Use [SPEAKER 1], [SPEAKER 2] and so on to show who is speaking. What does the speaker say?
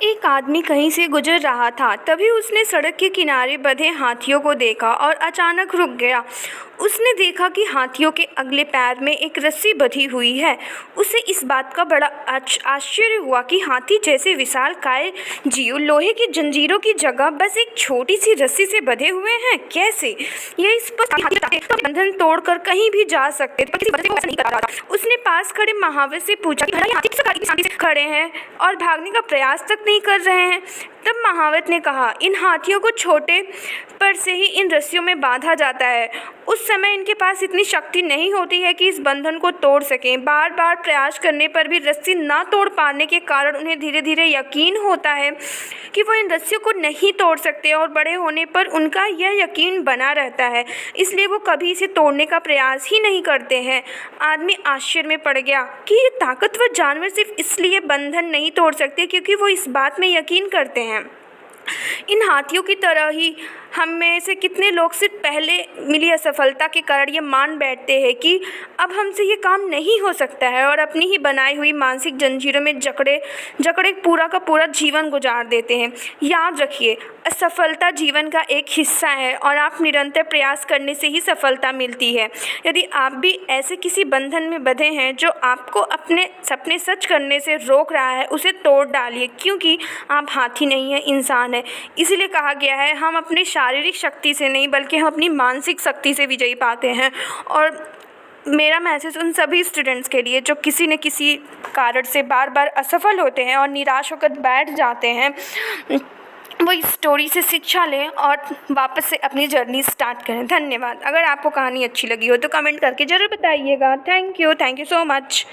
[SPEAKER 1] एक आदमी कहीं से गुजर रहा था। तभी उसने सड़क के किनारे बंधे हाथियों को देखा और अचानक रुक गया। उसने देखा कि हाथियों के अगले पैर में एक रस्सी बंधी हुई है। उसे इस बात का बड़ा आश्चर्य हुआ कि हाथी जैसे विशालकाय जीव लोहे की जंजीरों की जगह बस एक छोटी सी रस्सी से बंधे हुए हैं। कैसे? यह स्पष्ट बंधन तोड़कर कहीं भी जा सकते थे। उसने पास खड़े महावर से पूछा कि हाथी किस शांति से खड़े हैं और भागने का प्रयास तक नहीं कर रहे हैं। तब महावत ने कहा, इन हाथियों को छोटे पर से ही इन रस्सियों में बांधा जाता है। उस समय इनके पास इतनी शक्ति नहीं होती है कि इस बंधन को तोड़ सकें। बार बार प्रयास करने पर भी रस्सी ना तोड़ पाने के कारण उन्हें धीरे धीरे यकीन होता है कि वो इन रस्सियों को नहीं तोड़ सकते और बड़े होने पर उनका यह यकीन बना रहता है, इसलिए वो कभी इसे तोड़ने का प्रयास ही नहीं करते हैं। आदमी आश्चर्य में पड़ गया कि ये ताकतवर जानवर सिर्फ इसलिए बंधन नहीं तोड़ सकते क्योंकि वो इस बात में यकीन करते हैं। इन हाथियों की तरह ही हम में से कितने लोग सिर्फ पहले मिली असफलता के कारण ये मान बैठते हैं कि अब हमसे ये काम नहीं हो सकता है और अपनी ही बनाई हुई मानसिक जंजीरों में जकड़े पूरा का पूरा जीवन गुजार देते हैं। याद रखिए, असफलता जीवन का एक हिस्सा है और आप निरंतर प्रयास करने से ही सफलता मिलती है। यदि आप भी ऐसे किसी बंधन में बंधे हैं जो आपको अपने सपने सच करने से रोक रहा है, उसे तोड़ डालिए, क्योंकि आप हाथी नहीं हैं, इंसान है। इसीलिए कहा गया है, हम अपनी शारीरिक शक्ति से नहीं बल्कि हम अपनी मानसिक शक्ति से विजयी पाते हैं। और मेरा मैसेज उन सभी स्टूडेंट्स के लिए जो किसी न किसी कारण से बार बार असफल होते हैं और निराश होकर बैठ जाते हैं, वो इस स्टोरी से शिक्षा लें और वापस से अपनी जर्नी स्टार्ट करें। धन्यवाद। अगर आपको कहानी अच्छी लगी हो तो कमेंट करके ज़रूर बताइएगा। Thank you so much.